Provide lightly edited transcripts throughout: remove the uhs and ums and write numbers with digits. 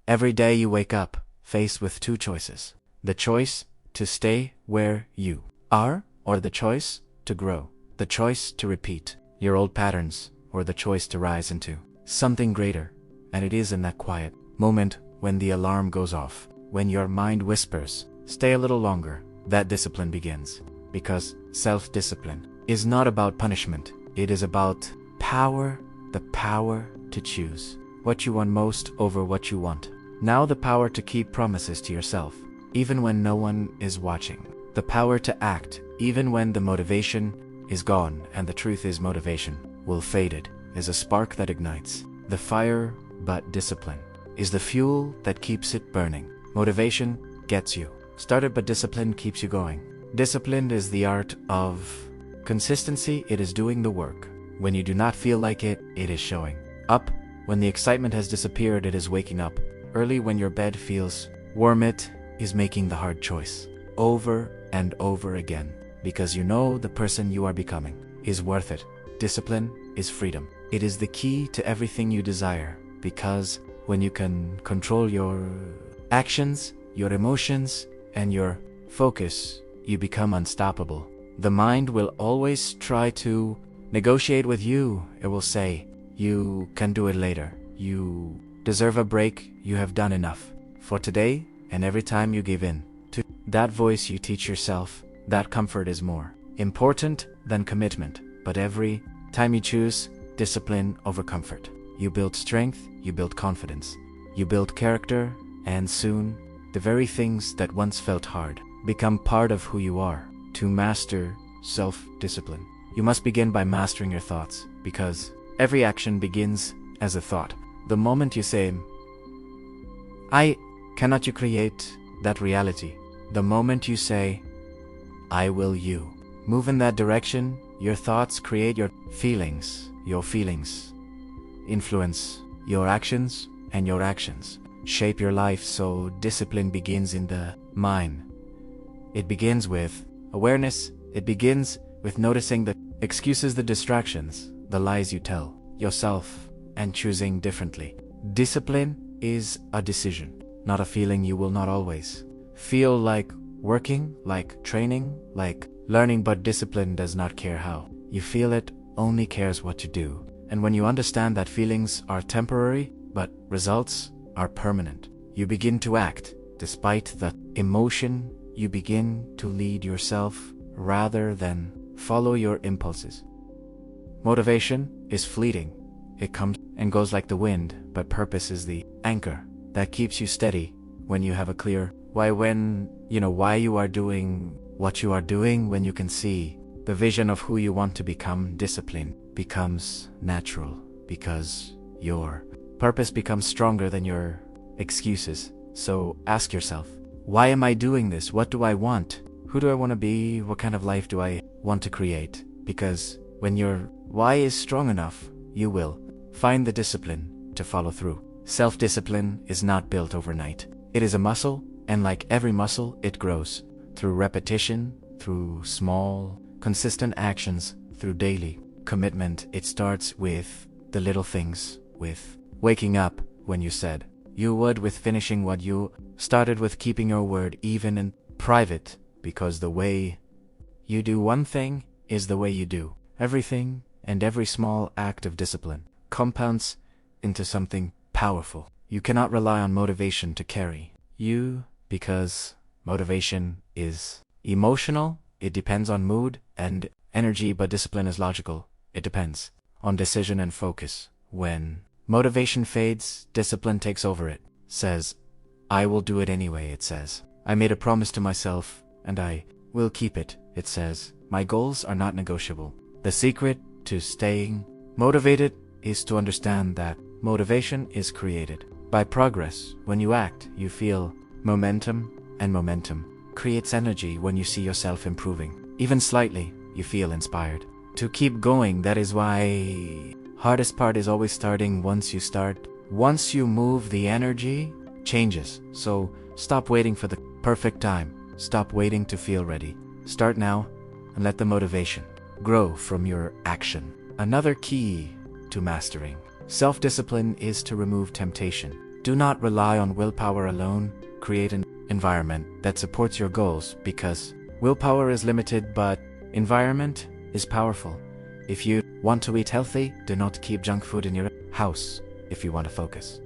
Every day you wake up, faced with two choices. The choice to stay where you are, or the choice to grow. The choice to repeat your old patterns, or the choice to rise into something greater. And it is in that quiet moment when the alarm goes off, when your mind whispers, stay a little longer, that discipline begins. Because self-discipline is not about punishment. It is about power, the power to choose what you want most over what you want. Now the power to keep promises to yourself, even when no one is watching. The power to act, even when the motivation is gone, and the truth is motivation will fade. Is a spark that ignites the fire, but discipline is the fuel that keeps it burning. Motivation gets you started, but discipline keeps you going. Discipline is the art of consistency. It is doing the work. When you do not feel like it, it is showing up. When the excitement has disappeared, it is waking up early. When your bed feels warm, it is making the hard choice over and over again, because you know the person you are becoming is worth it. Discipline is freedom. It is the key to everything you desire, because when you can control your actions, your emotions, and your focus, you become unstoppable. The mind will always try to negotiate with you. It will say, you can do it later. You deserve a break. You have done enough for today. And every time you give in to that voice, you teach yourself that comfort is more important than commitment. But every time you choose discipline over comfort, you build strength, you build confidence, you build character, and soon the very things that once felt hard become part of who you are. To master self-discipline, you must begin by mastering your thoughts, because every action begins as a thought. The moment you say, I cannot, you create that reality. The moment you say, I will, you move in that direction. Your thoughts create your feelings influence your actions, and your actions shape your life. So discipline begins in the mind. It begins with awareness. It begins with noticing the excuses, the distractions, the lies you tell yourself, and choosing differently. Discipline is a decision, not a feeling. You will not always feel like working, like training, like learning, but discipline does not care how you feel. It only cares what you do. And when you understand that feelings are temporary, but results are permanent, you begin to act despite the emotion. You begin to lead yourself rather than follow your impulses. Motivation is fleeting. It comes and goes like the wind, but purpose is the anchor that keeps you steady. When you have a clear why, when you know why you are doing what you are doing, when you can see the vision of who you want to become, discipline becomes natural, because your purpose becomes stronger than your excuses. So ask yourself, why am I doing this? What do I want? Who do I want to be? What kind of life do I want to create? Because when your why is strong enough, you will find the discipline to follow through. Self-discipline is not built overnight. It is a muscle, and like every muscle, it grows through repetition, through small, consistent actions, through daily commitment. It starts with the little things, with waking up when you said you would, with finishing what you started, with keeping your word even in private, because the way you do one thing is the way you do everything, and every small act of discipline compounds into something powerful. You cannot rely on motivation to carry you, because motivation is emotional. It depends on mood and energy, but discipline is logical. It depends on decision and focus. When motivation fades, discipline takes over. It says, I will do it anyway. It says, I made a promise to myself and I will keep it. It says, my goals are not negotiable. The secret to staying motivated is to understand that motivation is created by progress. When you act, you feel momentum, and momentum creates energy. When you see yourself improving, even slightly, you feel inspired to keep going. That is why hardest part is always starting. Once you start, once you move, the energy changes. So stop waiting for the perfect time. Stop waiting to feel ready. Start now and let the motivation grow from your action. Another key to mastering self-discipline is to remove temptation Do not rely on willpower alone. Create an environment that supports your goals, because willpower is limited, but environment is powerful. If you want to eat healthy, do not keep junk food in your house if you want to focus.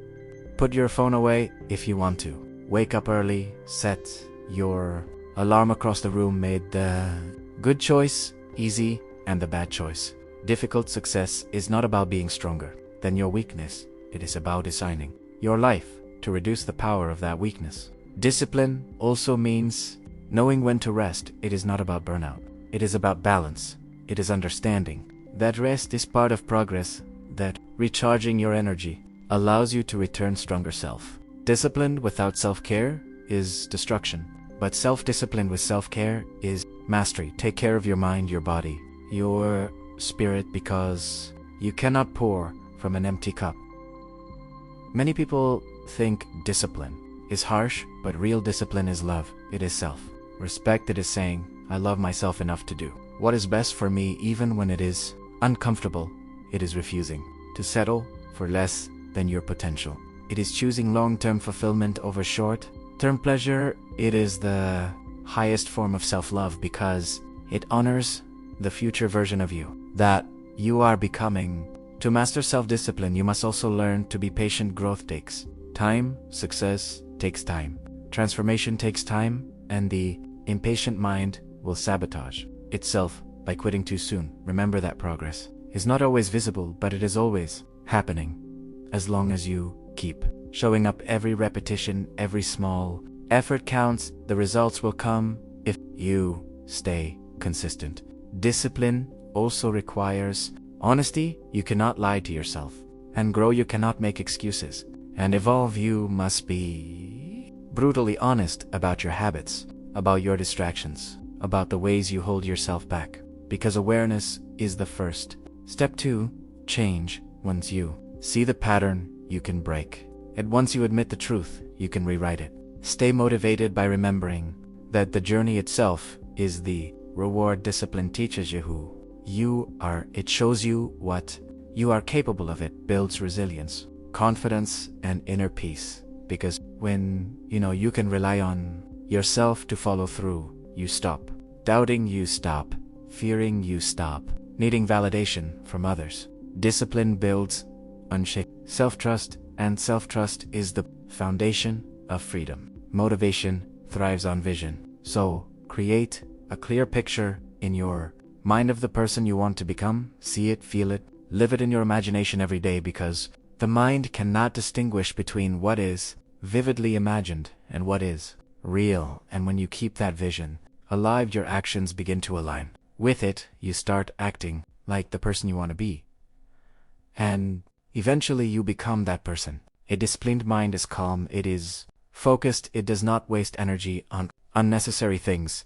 Put your phone away if you want to. Wake up early, set your alarm across the room. Made the good choice easy and the bad choice difficult. Success is not about being stronger than your weakness. It is about designing your life to reduce the power of that weakness. Discipline also means knowing when to rest. It is not about burnout. It is about balance. It is understanding that rest is part of progress, that recharging your energy allows you to return stronger self. Discipline without self-care is destruction, but self-discipline with self-care is mastery. Take care of your mind, your body, your spirit, because you cannot pour from an empty cup. Many people think discipline is harsh, but real discipline is love. It is self. Respect. It is saying, I love myself enough to do what is best for me even when it is uncomfortable. It is refusing to settle for less than your potential. It is choosing long-term fulfillment over short-term pleasure. It is the highest form of self-love because it honors the future version of you that you are becoming. To master self-discipline, you must also learn to be patient. Growth takes time. Success takes time. Transformation takes time, and the impatient mind will sabotage itself by quitting too soon. Remember that progress is not always visible, but it is always happening. As long as you keep showing up, every repetition, every small effort counts. The results will come if you stay consistent. Discipline also requires honesty. You cannot lie to yourself. And grow, you cannot make excuses. And evolve, you must be brutally honest about your habits, about your distractions, about the ways you hold yourself back. Because awareness is the first step to change. Once you see the pattern, you can break it. Once you admit the truth, you can rewrite it. Stay motivated by remembering that the journey itself is the reward. Discipline teaches you who you are. It shows you what you are capable of. It builds resilience, confidence, and inner peace. Because when you can rely on yourself to follow through, you stop doubting, you stop fearing, you stop needing validation from others. Discipline builds unshaken self-trust, and self-trust is the foundation of freedom. Motivation thrives on vision. So, create a clear picture in your mind of the person you want to become. See it, feel it, live it in your imagination every day, because the mind cannot distinguish between what is vividly imagined and what is real. And when you keep that vision alive, your actions begin to align with it. You start acting like the person you want to be. And eventually you become that person. A disciplined mind is calm, it is focused, it does not waste energy on unnecessary things.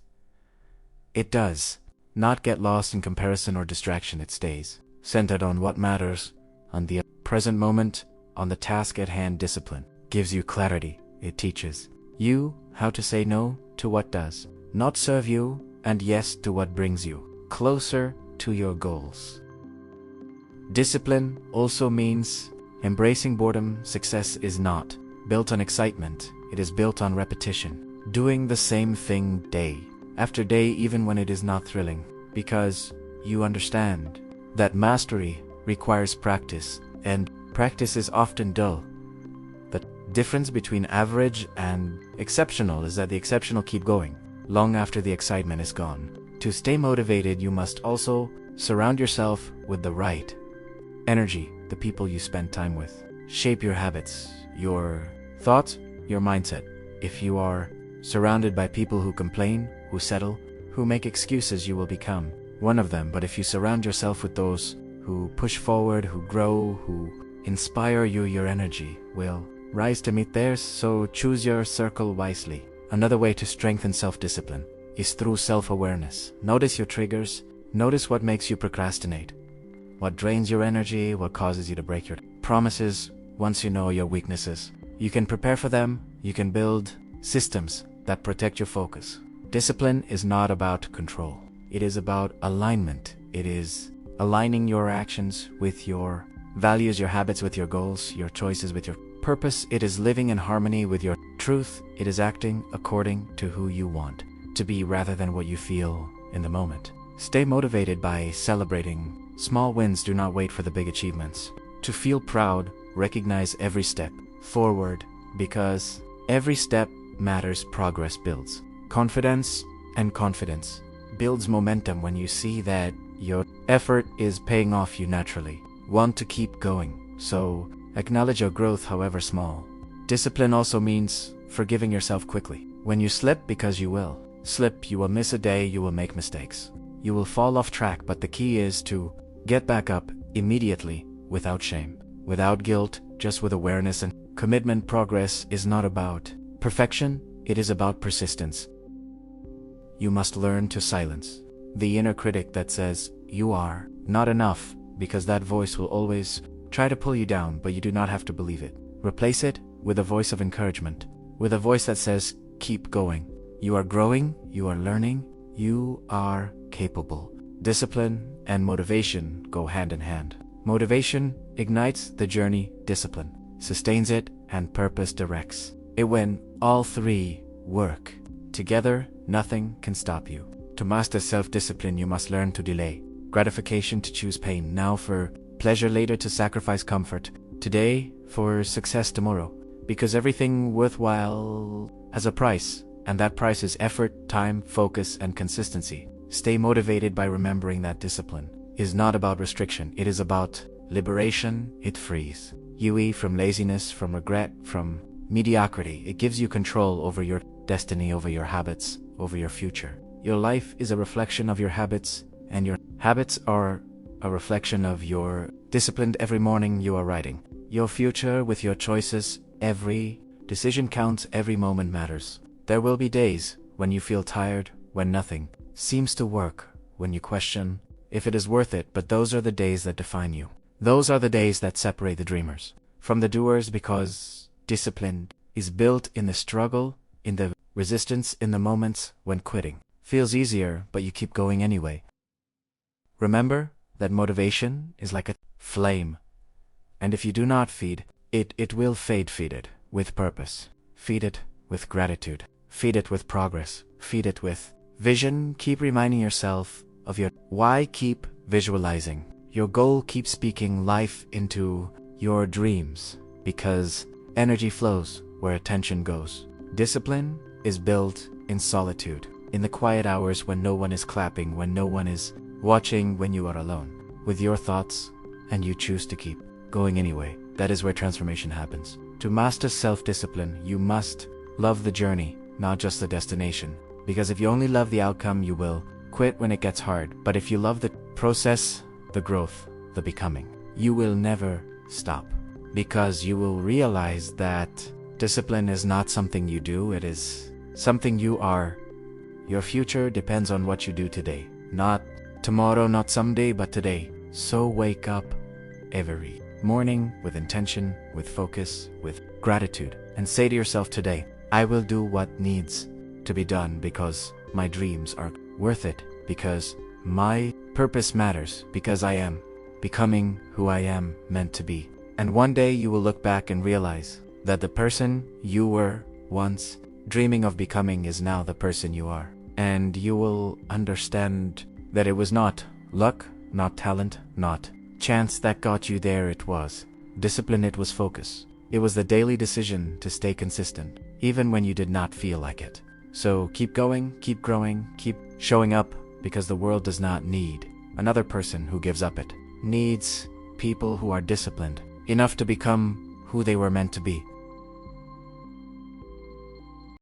It does not get lost in comparison or distraction. It stays centered on what matters, on the present moment, on the task at hand. Discipline gives you clarity. It teaches you how to say no to what does not serve you and yes to what brings you closer to your goals. Discipline also means embracing boredom. Success is not built on excitement. It is built on repetition. Doing the same thing day after day, even when it is not thrilling, because you understand that mastery requires practice, and practice is often dull. The difference between average and exceptional is that the exceptional keep going long after the excitement is gone. To stay motivated, you must also surround yourself with the right energy. The people you spend time with shape your habits, your thoughts, your mindset. If you are surrounded by people who complain, who settle, who make excuses, you will become one of them. But if you surround yourself with those who push forward, who grow, who inspire you, your energy will rise to meet theirs. So choose your circle wisely. Another way to strengthen self-discipline is through self-awareness. Notice your triggers. Notice what makes you procrastinate, what drains your energy, what causes you to break your promises. Once you know your weaknesses, you can prepare for them. You can build systems that protect your focus. Discipline is not about control. It is about alignment. It is aligning your actions with your values, your habits with your goals, your choices with your purpose, it is living in harmony with your truth. It is acting according to who you want to be rather than what you feel in the moment. Stay motivated by celebrating small wins. Do not wait for the big achievements. To feel proud, recognize every step forward, because every step matters. Progress builds confidence, and confidence builds momentum when you see that your effort is paying off. You naturally want to keep going, so acknowledge your growth, however small. Discipline also means forgiving yourself quickly. When you slip, because you will slip, you will miss a day, you will make mistakes, you will fall off track, but the key is to get back up immediately, without shame, without guilt, just with awareness and commitment. Progress is not about perfection, it is about persistence. You must learn to silence the inner critic that says you are not enough, because that voice will always try to pull you down, but you do not have to believe it. Replace it with a voice of encouragement, with a voice that says, keep going. You are growing, you are learning, you are capable. Discipline and motivation go hand in hand. Motivation ignites the journey, discipline sustains it, and purpose directs it. When all three work together, nothing can stop you. To master self-discipline, you must learn to delay gratification, to choose pain now for pleasure later, to sacrifice comfort today for success tomorrow, because everything worthwhile has a price, and that price is effort, time, focus, and consistency. Stay motivated by remembering that discipline is not about restriction, it is about liberation. It frees you from laziness, from regret, from mediocrity. It gives you control over your destiny, over your habits, over your future. Your life is a reflection of your habits, and your habits are a reflection of your discipline. Every morning you are writing your future with your choices. Every decision counts, every moment matters. There will be days when you feel tired, when nothing seems to work, when you question if it is worth it, but those are the days that define you. Those are the days that separate the dreamers from the doers, because discipline is built in the struggle, in the resistance, in the moments when quitting feels easier, but you keep going anyway. Remember that motivation is like a flame, and if you do not feed it, it will fade. Feed it with purpose. Feed it with gratitude. Feed it with progress. Feed it with vision. Keep reminding yourself of your why. Keep visualizing your goal. Keep speaking life into your dreams, because energy flows where attention goes. Discipline is built in solitude, in the quiet hours when no one is clapping, when no one is watching, when you are alone with your thoughts and you choose to keep going anyway. That is where transformation happens. To master self-discipline, you must love the journey, not just the destination, because if you only love the outcome, you will quit when it gets hard. But if you love the process, the growth, the becoming, you will never stop, because you will realize that discipline is not something you do, it is something you are. Your future depends on what you do today, not tomorrow, not someday, but today. So wake up every morning with intention, with focus, with gratitude, and say to yourself today, I will do what needs to be done, because my dreams are worth it, because my purpose matters, because I am becoming who I am meant to be. And one day you will look back and realize that the person you were once dreaming of becoming is now the person you are. And you will understand that it was not luck, not talent, not chance that got you there. It was discipline, it was focus. It was the daily decision to stay consistent, even when you did not feel like it. So keep going, keep growing, keep showing up, because the world does not need another person who gives up. It needs people who are disciplined enough to become who they were meant to be.